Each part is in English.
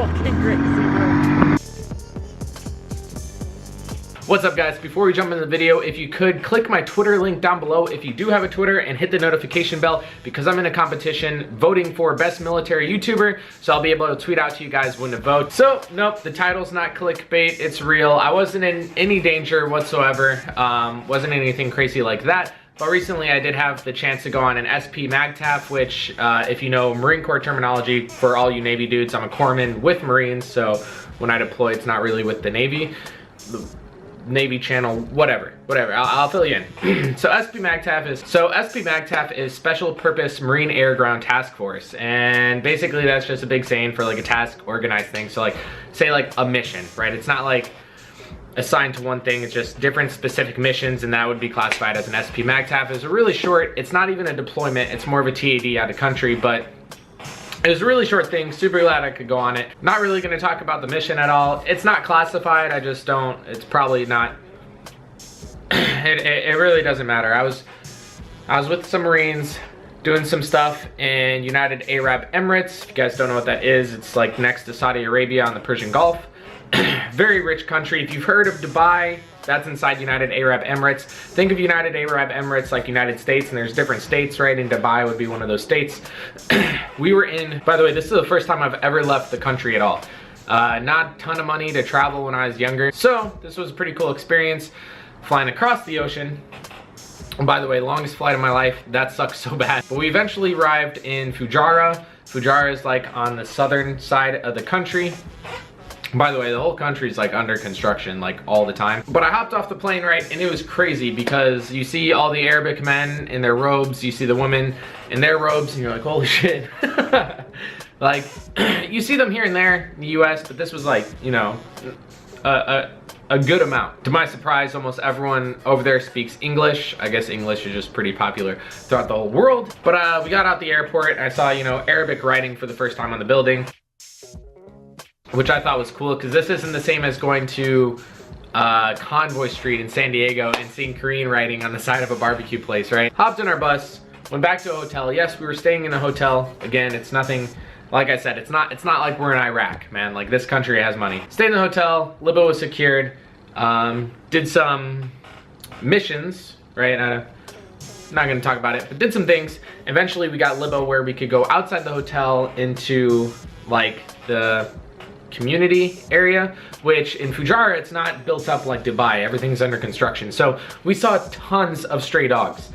fucking crazy, bro. What's up, guys? Before we jump into the video, if you could click my Twitter link down below if you do have a Twitter, and hit the notification bell because I'm in a competition voting for best military YouTuber, so I'll be able to tweet out to you guys when to vote. So nope, the title's not clickbait, it's real. I wasn't in any danger whatsoever, wasn't anything crazy like that. But recently I did have the chance to go on an SP MAGTF, which if you know Marine Corps terminology, for all you Navy dudes, I'm a corpsman with Marines, so when I deploy it's not really with the Navy. Navy channel, whatever, I'll fill you in. So SP MAGTF is Special Purpose Marine Air Ground Task Force, and basically that's just a big saying for like a task organized thing. So like, say like a mission, right? It's not like assigned to one thing, it's just different specific missions, and that would be classified as an SP MAGTF. It's really short, it's not even a deployment, it's more of a TAD out of country, but it was a really short thing. Super glad I could go on it. Not really going to talk about the mission at all. It's not classified. I just don't. It's probably not. it really doesn't matter. I was with some Marines doing some stuff in United Arab Emirates. If you guys don't know what that is, it's like next to Saudi Arabia on the Persian Gulf. Very rich country. If you've heard of Dubai, that's inside United Arab Emirates. Think of United Arab Emirates like United States, and there's different states, right? And Dubai would be one of those states. We were in, by the way, this is the first time I've ever left the country at all. Not a ton of money to travel when I was younger. So this was a pretty cool experience, flying across the ocean. And by the way, longest flight of my life. That sucks so bad. But we eventually arrived in Fujairah. Fujairah is like on the southern side of the country. By the way, the whole country is like under construction like all the time. But I hopped off the plane, right, and it was crazy because you see all the Arabic men in their robes, you see the women in their robes, and you're like, holy shit. Like, you see them here and there in the US, but this was like, you know, a good amount. To my surprise, almost everyone over there speaks English. I guess English is just pretty popular throughout the whole world. But we got out the airport, and I saw, you know, Arabic writing for the first time on the building, which I thought was cool because this isn't the same as going to Convoy Street in San Diego and seeing Korean writing on the side of a barbecue place, right? Hopped in our bus, went back to a hotel. Yes, we were staying in a hotel. Again, it's nothing, like I said, it's not like we're in Iraq, man. Like, this country has money. Stayed in the hotel, Libo was secured, did some missions, right? I'm not gonna talk about it, but did some things. Eventually we got Libo where we could go outside the hotel into like the community area, which in Fujairah, it's not built up like Dubai. Everything's under construction. So we saw tons of stray dogs.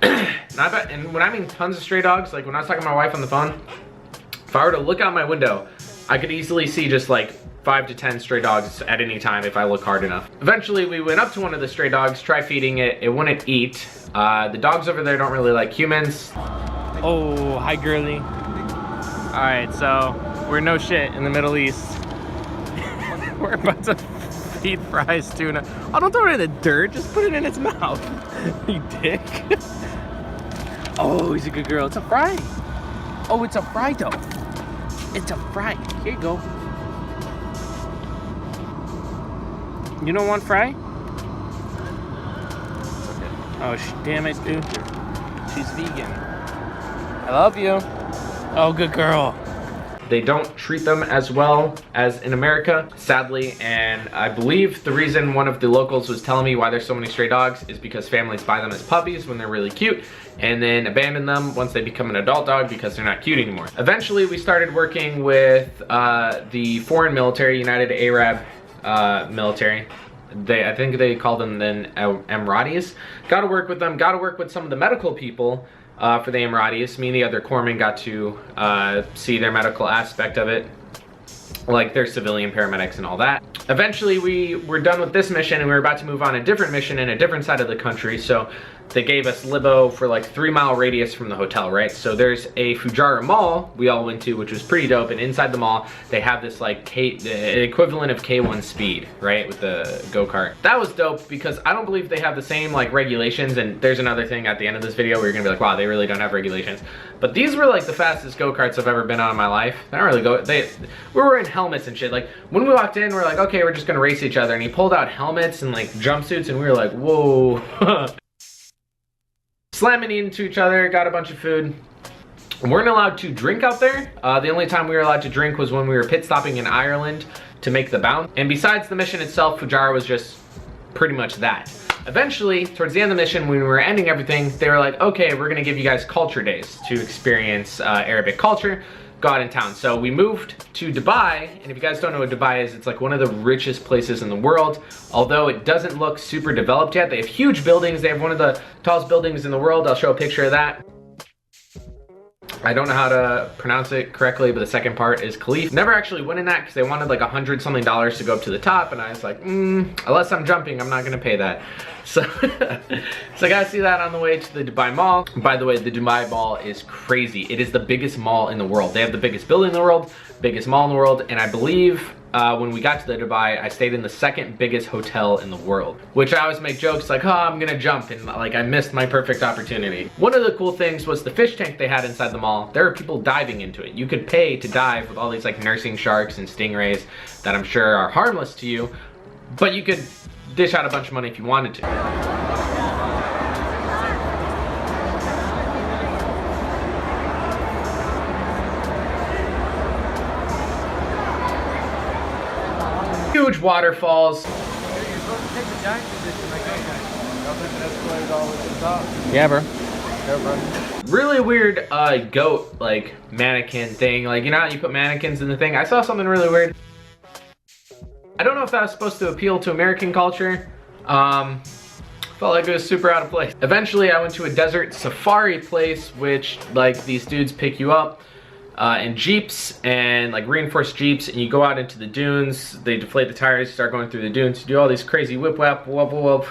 And when I mean tons of stray dogs, like when I was talking to my wife on the phone, if I were to look out my window, I could easily see just like 5 to 10 stray dogs at any time if I look hard enough. Eventually we went up to one of the stray dogs, try feeding it. It wouldn't eat. The dogs over there don't really like humans. Oh, hi girly. All right, so we're no shit in the Middle East. We're about to feed Fry's tuna. Oh, don't throw it in the dirt. Just put it in its mouth. You dick. Oh, he's a good girl. It's a fry. Oh, it's a fry though. It's a fry. Here you go. You don't want fry? Oh, damn it, dude. She's vegan. I love you. Oh, good girl. They don't treat them as well as in America, sadly, and I believe the reason one of the locals was telling me why there's so many stray dogs is because families buy them as puppies when they're really cute and then abandon them once they become an adult dog because they're not cute anymore. Eventually, we started working with the foreign military, United Arab military. I think they call them then Emiratis. Got to work with them, got to work with some of the medical people for the Emiratis. Me and the other corpsmen got to see their medical aspect of it, like their civilian paramedics and all that. Eventually we were done with this mission and we were about to move on a different mission in a different side of the country, so they gave us Libo for like 3-mile radius from the hotel, right? So there's a Fujairah mall we all went to, which was pretty dope, and inside the mall they have this like the equivalent of K1 speed, right, with the go-kart. That was dope because I don't believe they have the same like regulations, and there's another thing at the end of this video where you're gonna be like, wow, they really don't have regulations. But these were like the fastest go-karts I've ever been on in my life. They don't really go, we were in helmets and shit. Like when we walked in, we're like, okay, we're just gonna race each other, and he pulled out helmets and like jumpsuits, and we were like, whoa. Slamming into each other, got a bunch of food, We weren't allowed to drink out there. The only time we were allowed to drink was when we were pit stopping in Ireland to make the bounce. And besides the mission itself, Fujairah was just pretty much that. Eventually, towards the end of the mission, when we were ending everything, they were like, okay, we're gonna give you guys culture days to experience Arabic culture, go out in town. So we moved to Dubai, and if you guys don't know what Dubai is, it's like one of the richest places in the world. Although it doesn't look super developed yet. They have huge buildings. They have one of the tallest buildings in the world. I'll show a picture of that. I don't know how to pronounce it correctly, but the second part is Khalif. Never actually went in that because they wanted like $100 something to go up to the top, and I was like, unless I'm jumping, I'm not gonna pay that. So, so I gotta see that on the way to the Dubai Mall. By the way, the Dubai Mall is crazy. It is the biggest mall in the world. They have the biggest building in the world, biggest mall in the world, and I believe when we got to the Dubai, I stayed in the second biggest hotel in the world, which I always make jokes like, oh, I'm gonna jump, and like I missed my perfect opportunity. One of the cool things was the fish tank they had inside the mall. There are people diving into it. You could pay to dive with all these like nursing sharks and stingrays that I'm sure are harmless to you, but you could dish out a bunch of money if you wanted to. Huge waterfalls. Yeah, bro. Really weird goat like mannequin thing. Like, you know how you put mannequins in the thing? I saw something really weird. I don't know if that was supposed to appeal to American culture. Felt like it was super out of place. Eventually I went to a desert safari place, which like these dudes pick you up in jeeps, and like reinforced jeeps, and you go out into the dunes. They deflate the tires, start going through the dunes, you do all these crazy whip whap whoop whoop.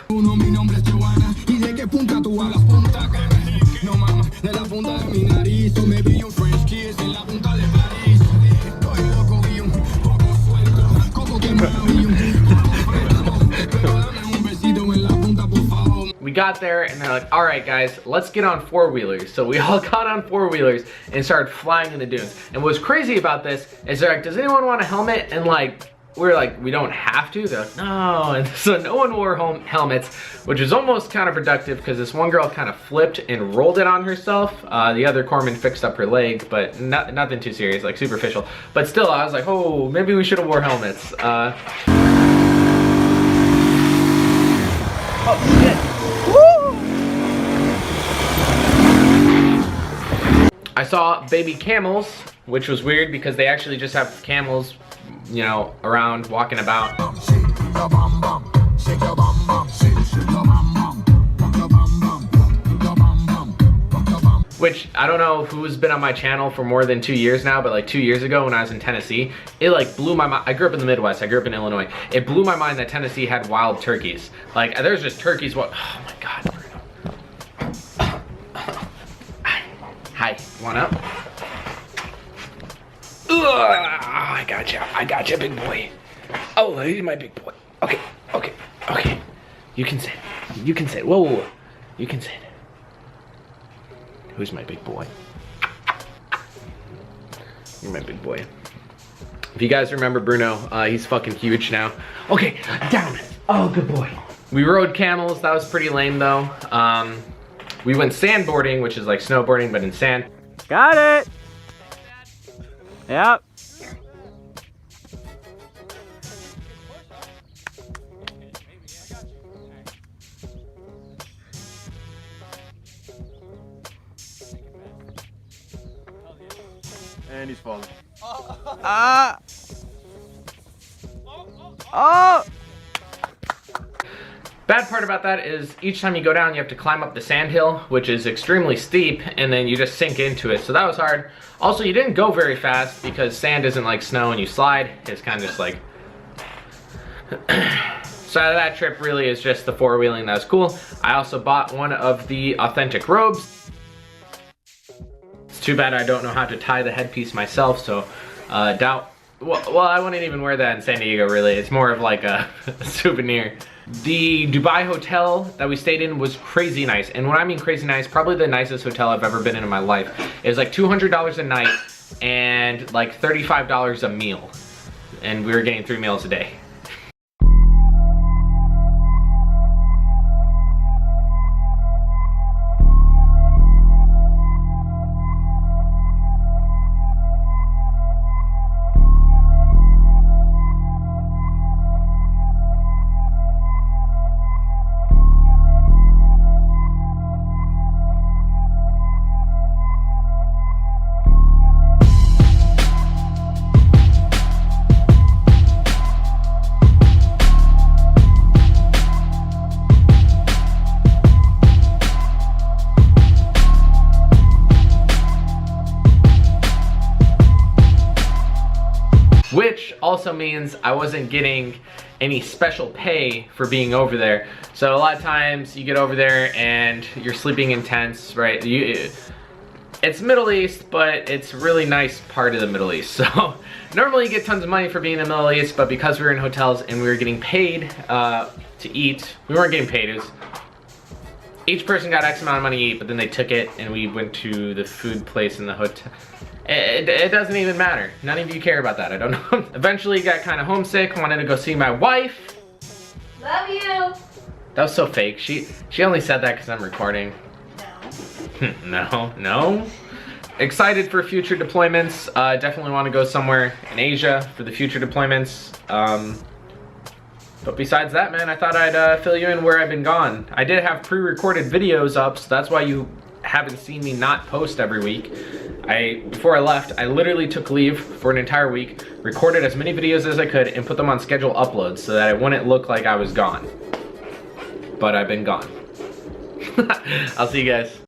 We got there and they're like, all right guys, let's get on four-wheelers. So we all got on four-wheelers and started flying in the dunes. And what's crazy about this is they're like, does anyone want a helmet? And like, we're like, we don't have to. They're like, no. And so no one wore helmets, which was almost counterproductive because this one girl kind of flipped and rolled it on herself. The other corpsman fixed up her leg, but nothing too serious, like superficial. But still, I was like, oh, maybe we should have wore helmets. Oh shit. I saw baby camels, which was weird because they actually just have camels, you know, around walking about. Which, I don't know who's been on my channel for more than 2 years now, but like 2 years ago when I was in Tennessee, it like blew my mind. I grew up in the Midwest, I grew up in Illinois. It blew my mind that Tennessee had wild turkeys. Like, there's just turkeys, what, oh my God. Hi, want up? I gotcha, big boy. Oh, he's my big boy. Okay. You can sit. Whoa. You can sit. Who's my big boy? You're my big boy. If you guys remember Bruno, he's fucking huge now. Okay, down. Oh, good boy. We rode camels, that was pretty lame though. We went sandboarding, which is like snowboarding, but in sand. Got it! Yep. And he's falling. Ah! Oh! Bad part about that is each time you go down, you have to climb up the sand hill, which is extremely steep, and then you just sink into it. So that was hard. Also, you didn't go very fast because sand isn't like snow and you slide. It's kind of just like... So that trip really is just the four-wheeling. That was cool. I also bought one of the authentic robes. It's too bad I don't know how to tie the headpiece myself, so well, I wouldn't even wear that in San Diego, really. It's more of like a souvenir. The Dubai hotel that we stayed in was crazy nice. And when I mean crazy nice, probably the nicest hotel I've ever been in my life. It was like $200 a night and like $35 a meal. And we were getting 3 meals a day. which also means I wasn't getting any special pay for being over there. So a lot of times you get over there and you're sleeping in tents, right? It's Middle East, but it's a really nice part of the Middle East. So normally you get tons of money for being in the Middle East, but because we were in hotels and we were getting paid to eat, we weren't getting paid. It was, each person got X amount of money to eat, but then they took it and we went to the food place in the hotel. It doesn't even matter. None of you care about that, I don't know. Eventually got kind of homesick, wanted to go see my wife. Love you. That was so fake. She only said that because I'm recording. No. Excited for future deployments. Definitely want to go somewhere in Asia for the future deployments. But besides that, man, I thought I'd fill you in where I've been gone. I did have pre-recorded videos up, so that's why you haven't seen me not post every week. Before I left, I literally took leave for an entire week, recorded as many videos as I could, and put them on schedule uploads so that it wouldn't look like I was gone. But I've been gone. I'll see you guys.